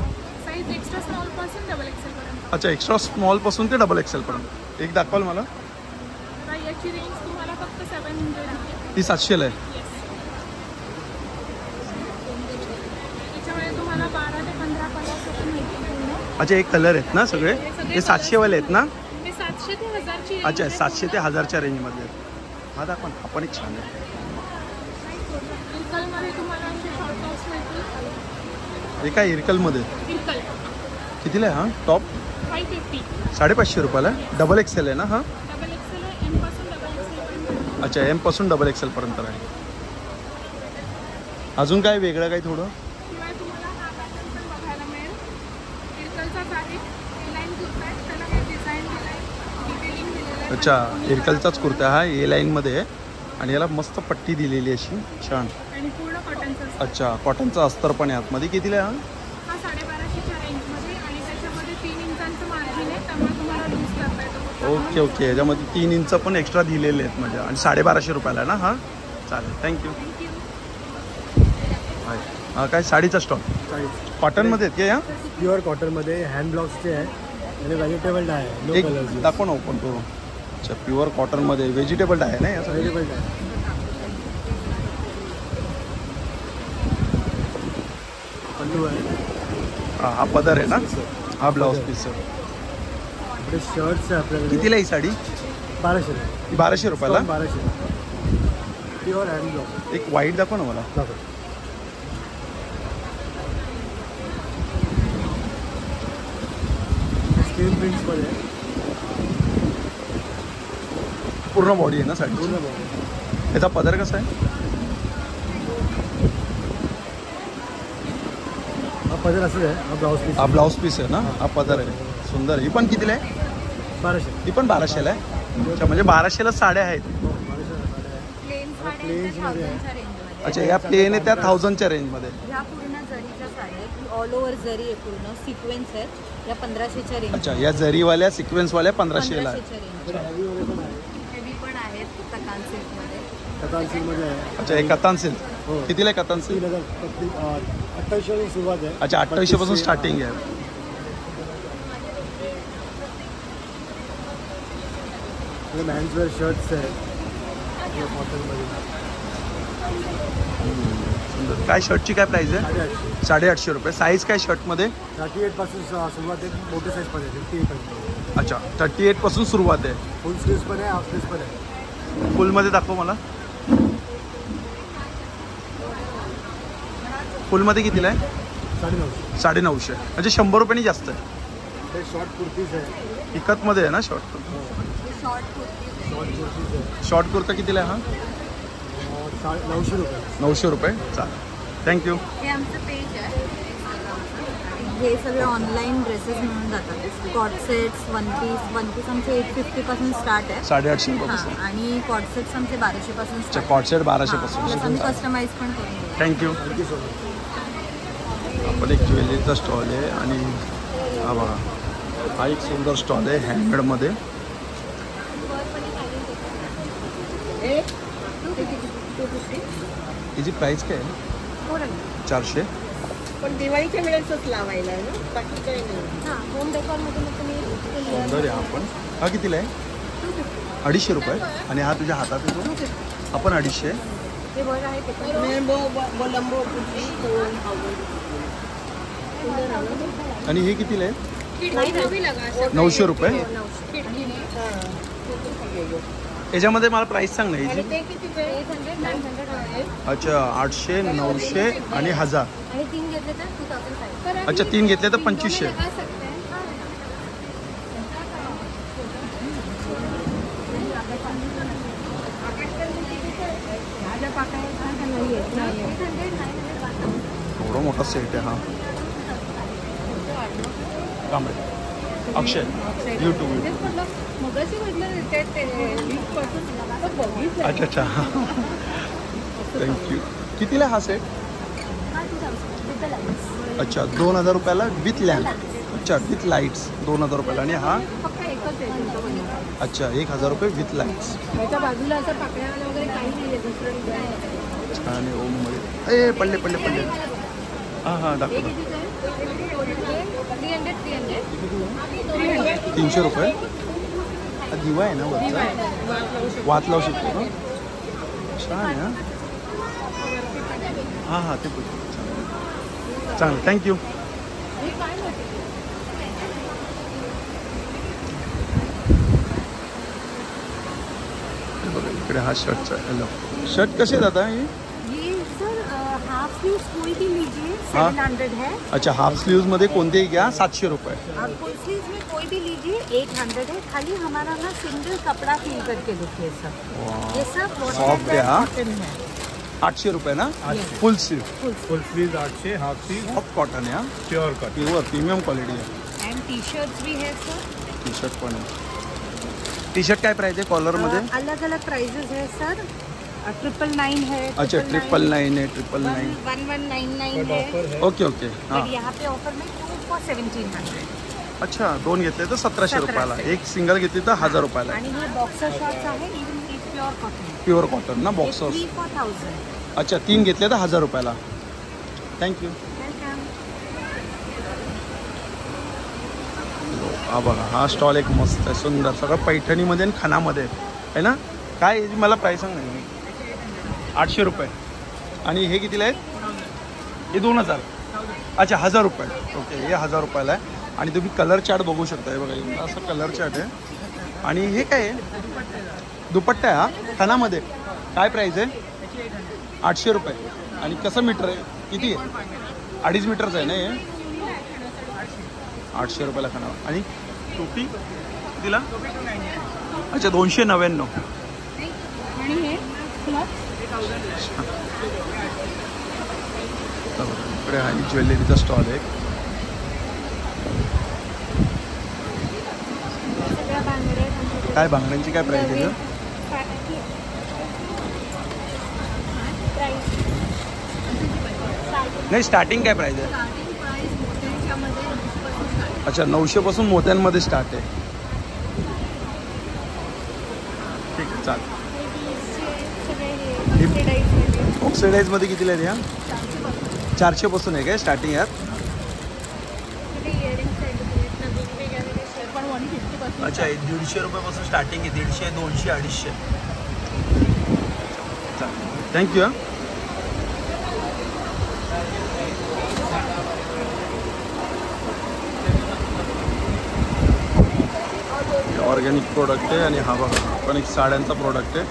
साईज एक्स्ट्रा स्मॉल पासून डबल एक्सेल पर्यंत. अच्छा, एक्स्ट्रा स्मॉल पासून ते डबल एक्सेल पर्यंत. एक दाखवाल मला? आता याची रेंज तुम्हाला फक्त 700 आहे. ती 700 ला आहे. त्याच्यामध्ये तुम्हाला 12 ते 15 कलर्स पण मिळतील पूर्ण. अच्छा, एक कलर आहेत ना सगळे? हे 700 वाले आहेत ना? ते 700 ते 1000ची. अच्छा, 700 ते 1000च्या रेंजमध्ये आहेत. हा दाखवा ना, हा पण एक छान आहे. इरकलमध्ये तुम्हाला असे शॉर्ट टॉप्स मिळतील. हे काय इरकलमध्ये? इरकल कितीला आहे हा टॉप? 550. 550 रुपयाला. डबल एक्सेल आहे ना हा? डबल एक्सेल आहे. एम पासून डबल एक्सेल पर्यंत. अच्छा, एम पासून डबल एक्सेल पर्यंत आहे. अजून काय वेगळं काय थोडं? शिवाय तुम्हाला हा पॅटर्न पण बघायला मिळेल. इरकलचाच आहे. लाईन कुर्ता आहे. त्याला काही डिझाईन दिलं आहे, डिटेलिंग दिलेलं आहे. अच्छा, इरकलचाच कुर्ता हा ए लाईनमध्ये आहे आणि याला मस्त पट्टी दिलेली अशी छान. आणि पूर्ण कॉटनचं असतं. अच्छा, कॉटनचा अस्तर पण आहे आतमध्ये. कितीला आहे हा 1250च्या रेंजमध्ये आणि त्याच्यामध्ये 3 इंचांचं मार्जिन आहे, त्यामुळे तुम्हाला लूज करता येतो. हा? ओके ओके, याच्यामध्ये 3 इंच पण एक्स्ट्रा दिलेले आहेत म्हणजे. आणि 1250 रुपयाला आहे ना हा? चालेल, थँक्यू. हा काय साडीचा स्टॉल? कॉटनमध्ये आहेत का या? प्युअर कॉटनमध्ये हँड ब्लॉक्सचे आहे आणि व्हेजिटेबल डाय आहे. नो एक कलर्स दाखव ना ओपन करू. अच्छा, प्युअर कॉटनमध्ये व्हेजिटेबल आहे ना या सगळ्या? व्हेजिटेबल डाय. पल्लू आहे. हा पदर आहे ना? हा ब्लाऊज पीस आहे. आपले शर्ट्स आहे आपल्याकडे. कितीला ही साडी? 1200. ही 1200 रुपयाला. 1200. Pure hand block. एक वाईट दाखव ना मला. दाखव. स्क्रीन प्रिंट्समध्ये आहे. पूर्ण बॉडी आहे ना साडी? पूर्ण बॉडी. याचा पदर कसा आहे? हा पदर असंच आहे. हा ब्लाऊज पीस. हा ब्लाऊज पीस आहे ना? हा पदर आहे. सुंदर. ही पण कितीला आहे? 1200. ही पण 1200ला आहे. अच्छा, म्हणजे 1200ला साड्या आहेत. 1200 साड्या आहे. प्लेन प्लेन्समध्ये साड्या आहे. 1000च्या रेंजमध्ये. अच्छा, या प्लेन आहे त्या 1000च्या रेंजमध्ये. ह्या पूर्ण जरीच्या साड्या आहेत. ऑल ओव्हर जरी आहे, पूर्ण सिक्वेन्स आहेत. या 1500च्या रेंज. अच्छा, या जरीवाल्या सिक्वेन्सवाल्या 1500ला आहे. 1500च्या रेंज. तर हेवीवाले पण आहे. हेवी पण आहेत कतान सिल्कमध्ये. कतान सिल्कमध्ये आहे. अच्छा, हे कतान सिल्क. हो. कितीला आहे कतान सिल्क? 2800 पासून सुरुवात आहे. अच्छा, 2800 पासून स्टार्टिंग आहे. मेन्सवेअर शर्ट्स आहेत कॉटनमध्ये. सुंदर. काय शर्टची काय प्राईस आहे? 850. 850 रुपये. साईज काय शर्टमध्ये? 38 पासून सुरुवात आहे, मोठे साईज पण आहे 58. अच्छा 38 पासून सुरुवात आहे. फुल स्लीव्स पण आहे, हाफ स्लीव्स पण आहे. फुलमध्ये दाखव मला. फुलमध्ये कितीला आहे? 950. 950. म्हणजे 100 रुपयांनी जास्त आहे. ते शॉर्ट कुर्तीज आहे. इकतमध्ये आहे ना short kurta? Short kurti short kurtis आहे. शॉर्ट कुर्ता कितीला आहे हा? 900 रुपये. 900 रुपये. चालेल, थँक्यू. हे आमचं पेज आहे Instagramचं. हे सगळे ऑनलाईन ड्रेसेस मिळून जातात. कॉट सेट्स, वन पीस आमचे 850 पासून स्टार्ट आहे. 850 हां, रुपये. आणि कॉट सेट्स आमचे 1200 पासून अच्छा स्टार्ट. कॉट सेट 1200 पासून. आम्ही कस्टमाइज पण करून देतो. थँक्यू. Thank you so much. आपण एक ज्वेलरीचा स्टॉल आहे आणि हा बघा हा एक सुंदर स्टॉल आहे हँडमेडमध्ये. याची प्राईस काय आहे? 400. पण दिवाळीच्या वेळेसच लावायला ना, बाकी काही नाही. हां, होम डेकॉरमध्ये तुम्ही सुंदर आहे हा पण. हा कितीला आहे? 250 रुपये. आणि हा तुझ्या हातात येतो हा पण 250. हे वर आहे ते पण. मेंबो लंबो कुठली आणि हे कितीला आहे? 900 रुपये. याच्यामध्ये मला प्राईस सांग ना याची. ते किती वेळ? 800, 900 आहे. अच्छा 800, 900 आणि 1000. आणि 3 घेतले तर 2500. अच्छा 3 घेतले तर 2500. एवढा मोठा सेट आहे हा. कांबळे अक्षय यूट्यूब. अच्छा अच्छा थँक्यू. कितीला हा सेट? अच्छा 2000 रुपयाला विथ लॅम्प. अच्छा विथ लाईट्स 2000 रुपयाला. आणि हा? अच्छा 1000 रुपये विथ लाईट्स. त्याच्या बाजूला असं पाकळ्यावाला वगैरे काही नाही आहे दुसरं. आणि ओममध्ये ए पडले पडले पडले. हां हां दाखव. 300 रुपये. हा दिवा आहे ना वरचा? वात लावू शकतो ना? छान आहे. हां हां ते पण चांगलं. थँक्यू. बघा इकडे हा शर्टचा. हॅलो शर्ट कसे दादा हे? ये सर हाफ स्लीव कोई भी लीजिए हाँ। 700 है. अच्छा हाफ स्लीव्स मध्ये कोणतेही घ्या 700 रुपये. आप फुल स्लीव में कोई भी लीजिए 800 है. खाली हमारा ना सिंगल कपड़ा फिल करके देखिए सर. ये सब Soft है, हाँ? कॉटन है. 800 रुपये ना full sleeve. Full sleeves 800, half sleeve soft cotton आहे. Pure cut. Pure premium quality आहे. एंड टी शर्ट्स भी है सर. टी शर्ट पण आहे. टी शर्ट काय प्राइस आहे कॉलरमध्ये? अलग अलग प्राइजेस है सर. 999 है. अच्छा 999 आहे. 999. 1199 है. ओके ओके हां. और यहाँ पे ऑफर में 2 for 1700. अच्छा 2 घेतले तर 1700 रुपयाला. एक सिंगल घेतली तर 1000 रुपयाला. आणि हे बॉक्सर शॉर्ट्स आहे. Even it pure cotton. Pure cotton ना बॉक्सर्स. 3 for 1000. अच्छा 3 घेतले तर 1000 रुपयाला. थँक्यू. वेलकम. हा बघा हा स्टॉल एक मस्त आहे सुंदर. सगळं पैठणीमध्ये आणि खणामध्ये आहे ना. काय याची मला प्राईस सांग नाही. 800 रुपये. आणि हे कितीला आहेत? हे 2000. अच्छा 1000 रुपये. ओके हे 1000 रुपयाला आहे. आणि तुम्ही कलर चार्ट बघू शकता. हे बघा असं कलर चार्ट आहे. आणि हे काय आहे? दुपट्टा आहे हा खणामध्ये. काय प्राईस आहे? 800 रुपये. आणि कसं मीटर आहे? किती आहे? 2.5 मीटरचं आहे ना हे. 800 रुपयाला खणा. आणि टोपी कितीला? अच्छा 299. आणि हे इकडे हा ज्वेलरीचा स्टॉल आहे. काय बांगड्यांची काय प्राईस आहे? नाही स्टार्टिंग काय प्राईस आहे? अच्छा 900 पासून मोत्यांमध्ये स्टार्ट आहे. ठीक आहे चालेल. ऑक्सिडाईजमध्ये कितीला आहे ह्या? 400 पासून आहे काय स्टार्टिंग यात? अच्छा 150 रुपयापासून स्टार्टिंग आहे. 150, 200, 250. चालेल थँक्यू. ऑर्गॅनिक प्रोडक्ट आहे आणि हा बघा पण एक साड्यांचा प्रोडक्ट आहे.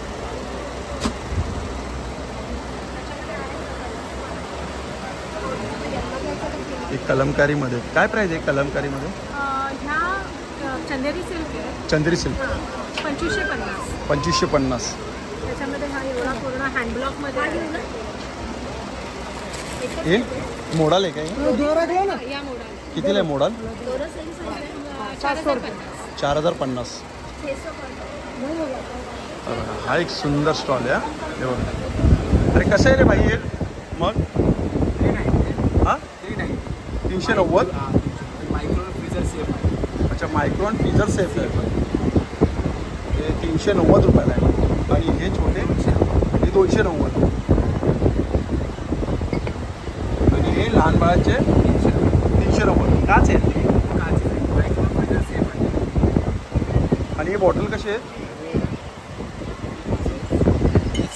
एक कलमकारीमध्ये काय प्राईस आहे कलमकारीमध्ये? ह्या चंदेरी सिल्क आहे. चंदेरी सिल्क 2550. 2550. त्याच्यामध्ये हा एवढा पूर्ण हँडब्लॉकमध्ये हे मोडाल आहे काय? या मोडाल कितीला आहे मोडाल? 4050. 4050. हा एक सुंदर स्टॉल आहे हे बघा. अरे कसं आहे रे भाई हे मग? हां 390. मायक्रोन फ्रीजर सेफ आहे. अच्छा मायक्रोन फ्रीजर सेफ आहे. हे 390 रुपयाला आहे आणि हे छोटे हे 290 आणि हे लहान बाळाचे 390. काच आहेत मायक्रोन फ्रीजर सेफ आहे. आणि हे बॉटल कशी आहे?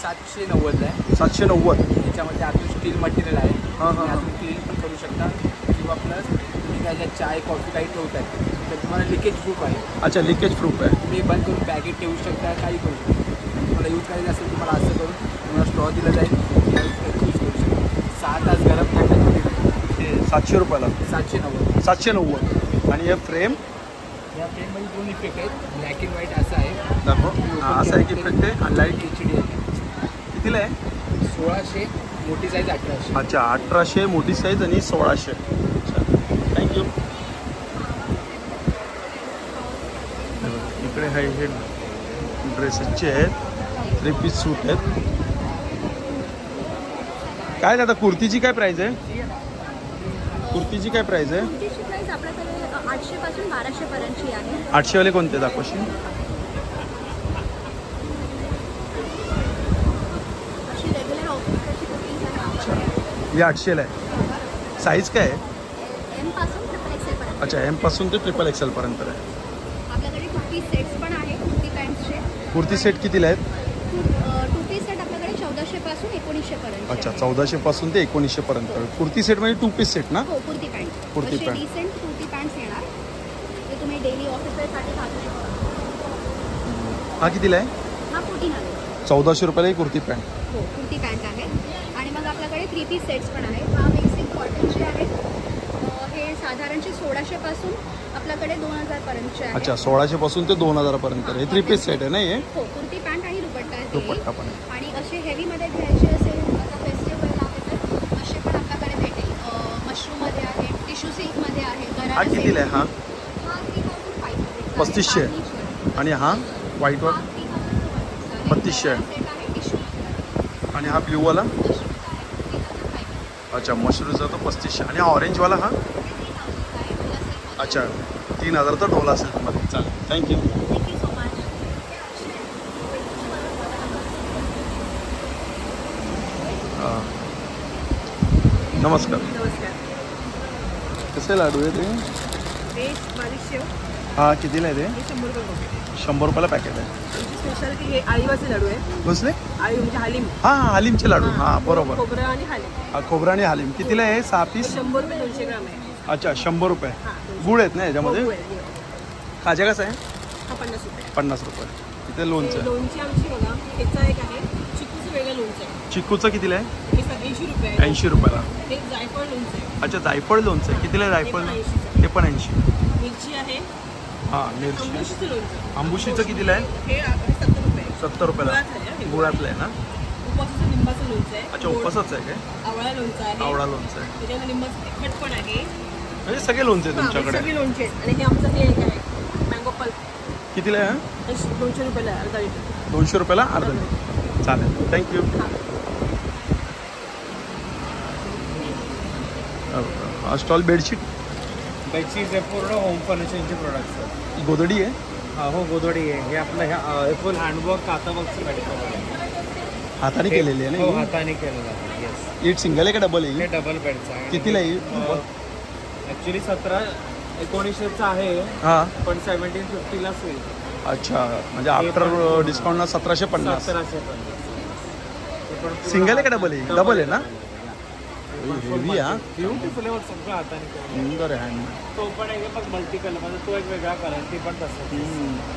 790 आहे. 790. त्याच्यामध्ये आतून स्टील मटेरियल आहे. हां हां आतून क्लीन पण करू शकता किंवा प्लस तुम्ही काय ज्यात चाय कॉफी काही ठेवताय तर तुम्हाला लिकेज प्रूफ आहे. अच्छा लिकेज प्रूफ आहे. तुम्ही बंद करून बॅगेत ठेवू शकता काही करू शकता. तुम्हाला यूज करायचं असेल तुम्हाला असं करून तुम्हाला स्ट्रॉ दिला जाईल यूज करू शकता. 6 तास गरम थंड हे 700 रुपयाला. 790. 790. आणि हे फ्रेम या फ्रेममध्ये 2 इफेक्ट आहेत. ब्लॅक अँड व्हाईट असं आहे. दाखव. हा असा एक इफेक्ट आहे आणि लाईट HD आहे. कितीला आहे? 1600 मोठी साईज 1800. अच्छा 1800 मोठी साईज आणि 1600. अच्छा थँक्यू. इकडे हे ड्रेसेसचे आहेत 3 पीस सूट आहेत. काय दादा कुर्तीची काय प्राईस आहे? कुर्तीची काय प्राईस आहे? कुर्तीची प्राईस आपल्याकडे 800 पासून 1200 पर्यंतची आहे. 800 वाले कोणते दाखवशील? अशी रेग्युलर ऑफिसची कुर्तीज आहे. हे 800ला आहे. साईज काय आहे? एम पासून XXL पर्यंत. अच्छा एम पासून ते XXL पर्यंत आहे. आपल्याकडे कुर्ती सेट्स पण आहे कुर्ती पॅन्टचे. कुर्ती सेट कितीला आहेत? टू पीस सेट आपल्याकडे 1400 पासून 1900 पर्यंत. अच्छा 1400 पासून ते 1900 पर्यंत. कुर्ती सेट म्हणजे 2 पीस सेट ना? हो kurti pant. Kurti pant. Decent kurti pants येणार ते तुम्ही डेली ऑफिस वेअरसाठी घालू शकता. हा कितीला आहे? हा 1400. 1400 रुपयाला ही कुर्ती पॅन्ट. हो कुर्ती पॅन्ट आहे. आणि मग आपल्याकडे 3 पीस सेट्स पण आहेत. हा मिक्सिंग कॉटनचे आहेत. हे साधारणचे 1600 पासून आपल्याकडे 2000 पर्यंतचे आहे. अच्छा 1600 पासून ते 2000 पर्यंत आहे. 3 पीस सेट आहे ना हे? हो कुर्ती पॅन्ट आणि दुपट्टा आहे. दुपट्टा पण आहे. आणि असे हेवीमध्ये घ्यायचे असेल आता फेस्टिवल आहे तर असे पण आपल्याकडे भेटेल. मशरूममध्ये आहे टिश्यू सिल्कमध्ये आहे. हा कितीला आहे? हा हा 3500. 3500. आणि हा व्हाईटवर 3200 आहे. सेट आहे टिश्यू. आणि हा ब्ल्यूवाला? अच्छा मशरूमचा तो 3500. आणि हा ऑरेंजवाला हा? अच्छा 3000चा डोला असेल तुम्हाला. चालेल थँक्यू. Thank you so much. नमस्कार. नमस्कार. कसे लाडू आहे ते? व्हेज बारीक शेव हा कितीला आहे ते? हे 100 रुपये. 100 रुपयाला पॅकेट आहे. स्पेशालिटी हे आळीवाचे लाडू आहे. कसले? आळी म्हणजे हालीम. हां हां हालीमचे लाडू. हां बरोबर. खोबरं आणि हालीम. हा खोबरा आणि हालीम कितीला आहे? 6 पीस. 100 रुपये 200 ग्राम आहे. अच्छा 100 रुपये. हां गुळ आहेत ना याच्यामध्ये? हो, आहे. खाजा कसं आहे? हा 50 रुपये. 50 रुपये. इथे लोणचं आहे. लोणची आमची बघा ह्याचा एक आहे चिकूचं वेगळं लोणचं आहे. चिक्कूचं कितीला आहे? हे 80 रुपये आहे. 80 रुपयाला. हे जायफळ लोणचं आहे. अच्छा जायफळ लोणचं आहे. कितीला आहे जायफळ? हे पण 80. ते पण 80. मिरची आहे. हां मिरची. अंबुशीचं लोणचं. आंबुशीचं कितीला आहे? हे 70 रुपये. 70 रुपयाला. गुळाचं आहे, हे गुळातलं आहे ना? उपवासाचं लिंबाचं लोणचं आहे. अच्छा उपवासाचं आहे काय? आवळा लोणचं आहे. आवळा लोणचं आहे. त्याच्यामध्ये लिंबाचं तिखट पण आहे. म्हणजे सगळे लोणचे आहेत तुमच्याकडे? सगळे लोणचे आहेत. आणि हे आमचं हे एक आहे मँगो पल्प. कितीला आहे? 200 रुपयाला आहे, अर्धा लिटर. 200 रुपयाला अर्धा लिटर. चालेल थँक्यू. हा स्टॉल बेडशीट बेडशीट आहे पूर्ण होम फर्निचरचे प्रोडक्ट्स आहेत. गोदडी आहे? हो गोदडी आहे. हे आपलं ह्या फुल हँडवर्क काचावर्कची मेडिकल आहे. हाताने केलेली आहे हो ना? हाताने केलेलं आहे. येस. ईट सिंगल आहे का डबल हे आहे? डबल बेडचं आहे. कितीला आहे? ॲक्च्युली 1900चं आहे हां पण 1750लाच होईल. अच्छा म्हणजे आफ्टर डिस्काउंटला 1750. 1750. सिंगल आहे का डबल आहे? डबल आहे ना? हेवी हा ब्युटिफुल आहे सगळं हाताने केलं. सुंदर आहे हँडमेड. तो पण आहे मग मल्टी कलर म्हणजे तो एक वेगळा कलर ते पण तसं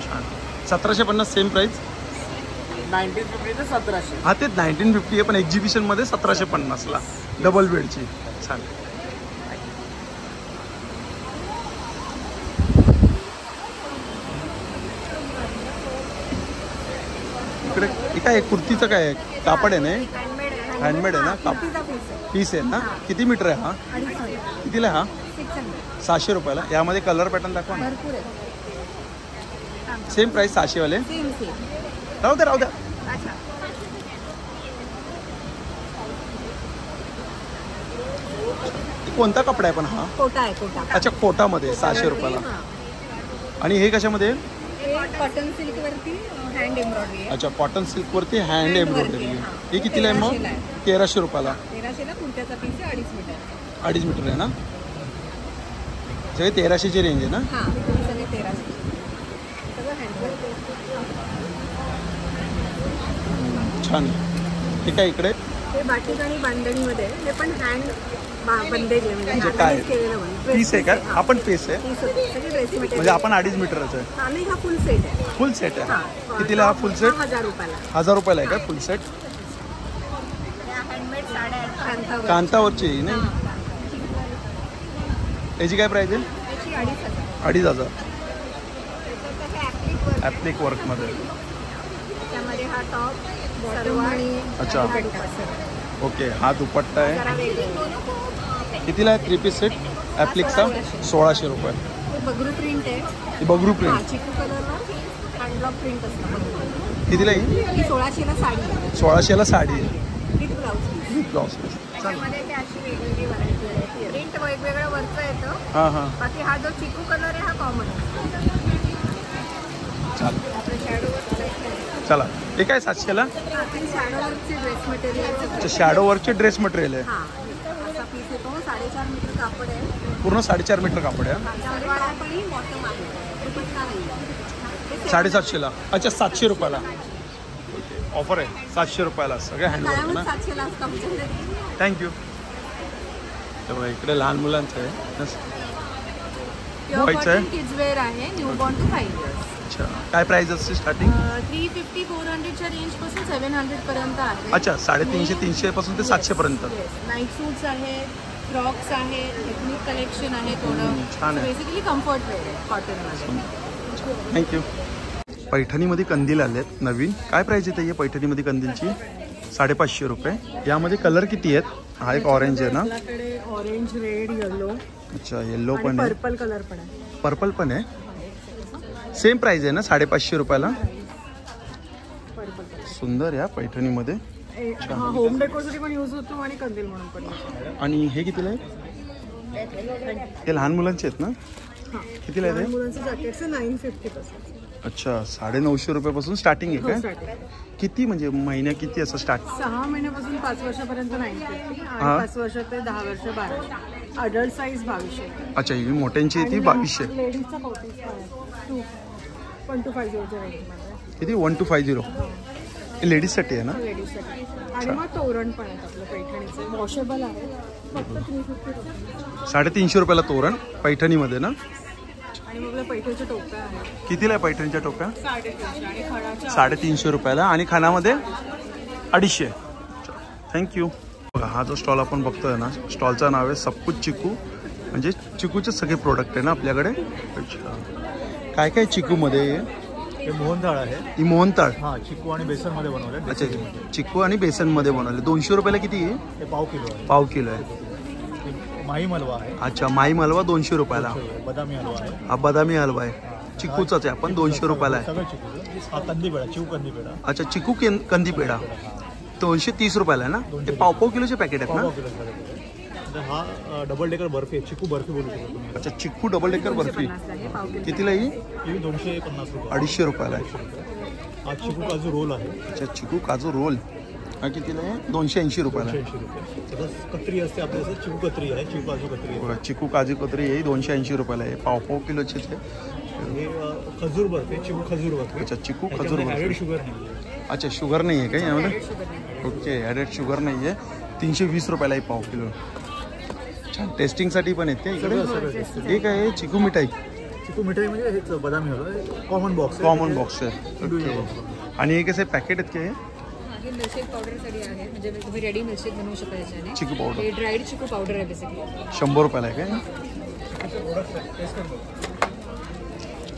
छान. 1750 सेम प्राईस. 1950 ते 1700. हा ते 1950 आहे पण एक्झिबिशनमध्ये 1750ला डबल बेडची. छान. इकडे हे काय कुर्तीचं काय आहे? कापड आहे ना? हँडमेड आहे ना? पीस आहे ना? किती मीटर आहे हा? कितीला आहे हा? 600 रुपयाला. यामध्ये कलर पॅटर्न दाखवा ना. सेम प्राईस 600 वाले. राहू द्या. कोणता कपडा आहे पण हा? कोटा आहे कोटा. अच्छा कोटामध्ये 600 रुपयाला. आणि हे कशामध्ये? कॉटन सिल्क वरती हँड एम्ब्रॉयडरी. अच्छा कॉटन सिल्क वरती हँड एम्ब्रॉयडरी. हे कितीला आहे मग? 1300 रुपयाला. 1300ला कुर्त्याचा पीस आहे 2.5 मीटर. 2.5 मीटर आहे ना? सगळे 1300ची रेंज आहे ना? हां सगळे 1300. सगळं हँडवर्क. छान. हे काय इकडे? हे बाटिक आणि बांधणीमध्ये हे पण हँड बंदेज आहे म्हणजे काय केलेलं पीस आहे का? हा पण पीस आहे सगळे ड्रेस मटेरियल. म्हणजे आपण 2.5 मीटरच आहे. आणि हा फुल सेट आहे. फुल सेट आहे. कितीला हा फुल सेट? 1000 रुपयाला. 1000 रुपयाला आहे का फुल सेट? हँडमेड साड्या आहेत कांतावरची नाही. याची काय प्राइस आहे? 2500. ॲप्लिक वर्कमध्ये. त्यामध्ये हा टॉप आणि अच्छा ओके. हा दुपट्टा आहे. कितीला आहे 3 पीस सेट ॲप्लिकचा? 1600 रुपये. बगरू प्रिंट आहे. बगरू प्रिंट. चिकू कलरवर हँडब्लॉक प्रिंट असतं. कितीला ही? 1600ला साडी आहे. 1600ला साडी आहे. With blouse. ब्लाऊज. त्यामध्ये ते अशी वेगवेगळी व्हरायटी आहे. प्रिंट वेगवेगळं वरचं येतं. हां. बाकी हा जो चिकू कलर आहे हा कॉमन आहे. चला हे काय 700ला? शॅडोवर्कचे ड्रेस मटेरियल. अच्छा शॅडो वर्कचे ड्रेस मटेरियल आहे. हां असा पीस येतो. 4.5 मीटर कापड आहे. पूर्ण 4.5 मीटर कापड आहे. पण बॉटम आहे. दुपट्टा नाही. 750ला. अच्छा 700 रुपयाला ऑफर आहे. 700 रुपयाला सगळे हँडवर्क ना. 700ला असतं. थँक्यू. तर बघा इकडे लहान मुलांचं आहे. प्युअर किड्स वेअर आहे. Newborn to 5 years. अच्छा काय प्राइस असते स्टार्टिंग? 350-400च्या रेंजपासून 700 पर्यंत आहे. अच्छा 350-300 पासून ते 700 पर्यंत. नाईट सूट्स आहेत, फ्रॉक्स आहे, एथनिक कलेक्शन आहे थोडं. छान आहे. बेसिकली कम्फर्ट वेअर आहे कॉटनमध्ये. थँक्यू. पैठणीमध्ये कंदील आले आहेत नवीन. काय प्राइस आहे ताई पैठणीमध्ये कंदीलची? 550 रुपये. यामध्ये कलर किती आहेत? हा एक ऑरेंज आहे ना? आपल्याकडे ऑरेंज, रेड, येलो. अच्छा येलो पण आहे. पर्पल कलर पण आहे. पर्पल पण आहे. सेम प्राइस आहे ना 550 रुपयाला. सुंदर या पैठणीमध्ये. होम डेकोरसाठी पण यूज होतो आणि कंदील म्हणून पण. आणि हे कितीला आहे? हे लहान मुलांचे आहेत ना? कितीला आहे ते? मुलांचं जॅकेटचं 950 पासून. अच्छा 950 रुपयापासून स्टार्टिंग आहे का? किती म्हणजे महिन्या किती असं स्टार्ट? 6 महिन्यापासून 5 वर्षापर्यंत 950 आणि 5 वर्ष ते 10 वर्ष 1200. Adult size 2200. अच्छा ही मोठ्यांची आहे ती 2200. लेडीजचा 1250च्या रेंजमध्ये. किती? 1250. हे लेडीजसाठी आहे ना? लेडीजसाठी. आणि मग तोरण पण आहेत आपलं पैठणीचं. वॉशेबल आहे. फक्त 350 रुपये. 350 रुपयाला तोरण पैठणीमध्ये ना? आणि मग पैठणीच्या टोप्या आहेत. कितीला आहे पैठणीच्या टोप्या? 350 आणि खणाच्या 350 रुपयाला. आणि खानामध्ये 250. थँक्यू. बघा हा जो स्टॉल आपण बघतोय ना स्टॉलचं नाव आहे सब कुछ चिकू. म्हणजे चिकूचे सगळे प्रोडक्ट आहे ना आपल्याकडे. अच्छा काय काय चिकूमध्ये? हे मोहनताळ आहे. ही मोहनताळ. हां चिकू आणि बेसनमध्ये बनवलं. अच्छा चिकू आणि बेसनमध्ये बनवले. 200 रुपयाला किती आहे? हे पाव किलो आहे. पाव किलो आहे. माही मलवा आहे. अच्छा माई मलवा 200 रुपयाला. बदामी हलवा आहे. हा बदामी हलवा आहे. चिकूचाच आहे आपण 200 रुपयाला आहे. सगळं चिकू. हा कंदी पेढा चिकू कंदी पेढा. अच्छा चिकू कंदी पेढा 230 रुपयाला आहे ना? ते पाव किलोचे पॅकेट आहेत ना? पाव किलो. हा डबल डेकर बर्फी आहे. चिकू बर्फी बोलू शकतो तुम्ही. अच्छा चिकू डबल डेकर बर्फी कितीला ही? 250 रुपये. 250 रुपयाला आहे. हा चिकू काजू रोल आहे. अच्छा चिकू काजू रोल हा कितीला आहे? 280 रुपयाला. 280 रुपये. कत्री असते आपल्या चिकू कत्री आहे. चिकू काजू कत्री आहे. चिकू काजू कत्री ही 280 रुपयाला आहे. पाव किलोचेच आहे. हे खजूर बर्फी. चिकू खजूर बर्फी. अच्छा चिकू खजूर ॲडेड बर्फी. शुगर नाही. अच्छा शुगर नाही आहे का यामध्ये? ओके ॲडेड शुगर नाही आहे. 320 रुपयाला एक पाव किलो. छान. टेस्टिंगसाठी पण आहेत का इकडे? हे काय आहे? चिकू मिठाई. चिकू मिठाई म्हणजे हेच बदामी हलवा कॉमन बॉक्स. कॉमन बॉक्स आहे. आणि हे कसे पॅकेट आहेत का हे? हे मिल्कशेक पावडरसाठी आहे, म्हणजे तुम्ही रेडी मिल्कशेक बनवू शकता याच्याने. चिकू पावडर. हे ड्राईड चिकू पावडर आहे बेसिकली. 100 रुपयाला आहे काय?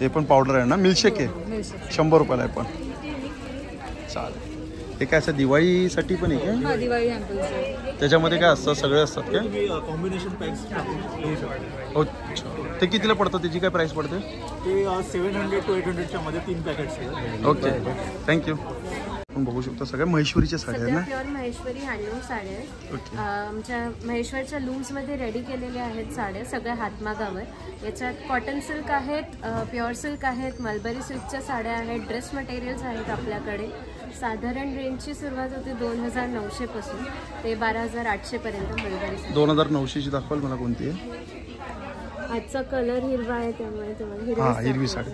हे पण पावडर आहे ना? मिल्कशेक आहे. 100 रुपयाला आहे पण. चालेल. हे काय असं दिवाळीसाठी पण आहे का? दिवाळी हॅम्पल्स. त्याच्यामध्ये काय असतं? सगळे असतात का? Combination packs. अच्छा. ते कितीला पडतं? त्याची काय प्राइस पडते? ते 700 to 800च्या मध्ये 3 पॅकेट्स आहेत. Okay, thank you. आपण बघू शकतो सगळ्या महेश्वरीच्या साड्या आहेत ना? प्युअर महेश्वरी हँडलूम साड्या आहेत. आमच्या महेश्वरच्या लूम्समध्ये रेडी केलेल्या आहेत साड्या, सगळ्या हातमागावर. याच्यात कॉटन सिल्क आहेत, प्युअर सिल्क आहेत, मलबरी सिल्कच्या साड्या आहेत, ड्रेस मटेरियल्स आहेत आपल्याकडे. साधारण रेंजची सुरुवात होते 2900 पासून ते 12800 पर्यंत मलबरी. 2900ची दाखवाल मला कोणती आहे? आजचा कलर हिरवा आहे त्यामुळे तुम्हाला हिरवी साडी.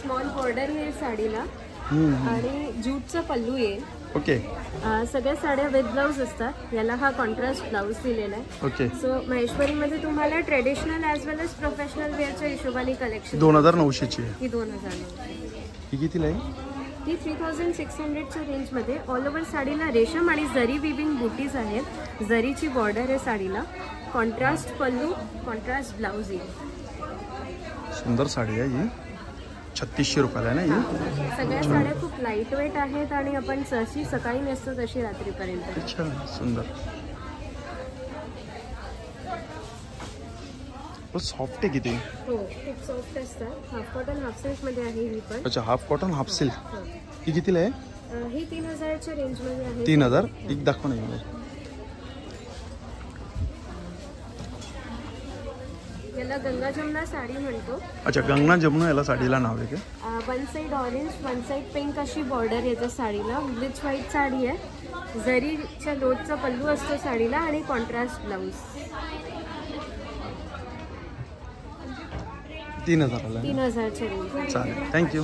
स्मॉल बॉर्डर येईल साडीला आणि जूटचा पल्लू येईल. ओके. सगळ्या साड्या विथ ब्लाऊज असतात. याला हा कॉन्ट्रास्ट ब्लाऊज दिलेला आहे. ओके. सो महेश्वरीमध्ये तुम्हाला ट्रेडिशनल ॲज वेल एज प्रोफेशनल वेअरच्या हिशोबाने कलेक्शन. 2900ची आहे ही 2000. ही कितीला आहे? ही 3600च्या रेंजमध्ये. ऑल ओव्हर साडीला रेशम आणि जरी विविंग बुटीज आहेत. जरीची बॉर्डर आहे साडीला. कॉन्ट्रास्ट पल्लू, कॉन्ट्रास्ट ब्लाऊज येईल. सुंदर साडी आहे ही. 3600 रुपयाला आहे ना ही? सगळ्या साड्या खूप लाईट वेट आहेत आणि आपण जशी सकाळी नेसतो तशी रात्रीपर्यंत. अच्छा, सुंदर. सॉफ्ट आहे किती? हो, खूप सॉफ्ट असतात. हाफ कॉटन हाफ सिल्कमध्ये आहे ही पण. अच्छा, हाफ कॉटन हाफ सिल्क. ही कितीला आहे? ही 3000च्या रेंजमध्ये आहे. 3000. एक दाखव ना मला. याला गंगा जमुना साडी म्हणतो. अच्छा, गंगा जमुना याला साडीला नाव आहे का? One side orange one side pink अशी बॉर्डर येते साडीला. ब्लिच व्हाईट साडी आहे. जरीच्या लोटचा पल्लू असतो साडीला आणि कॉन्ट्रास्ट ब्लाऊज. 3000ला. 3000च्या रेंज. चालेल, थँक्यू.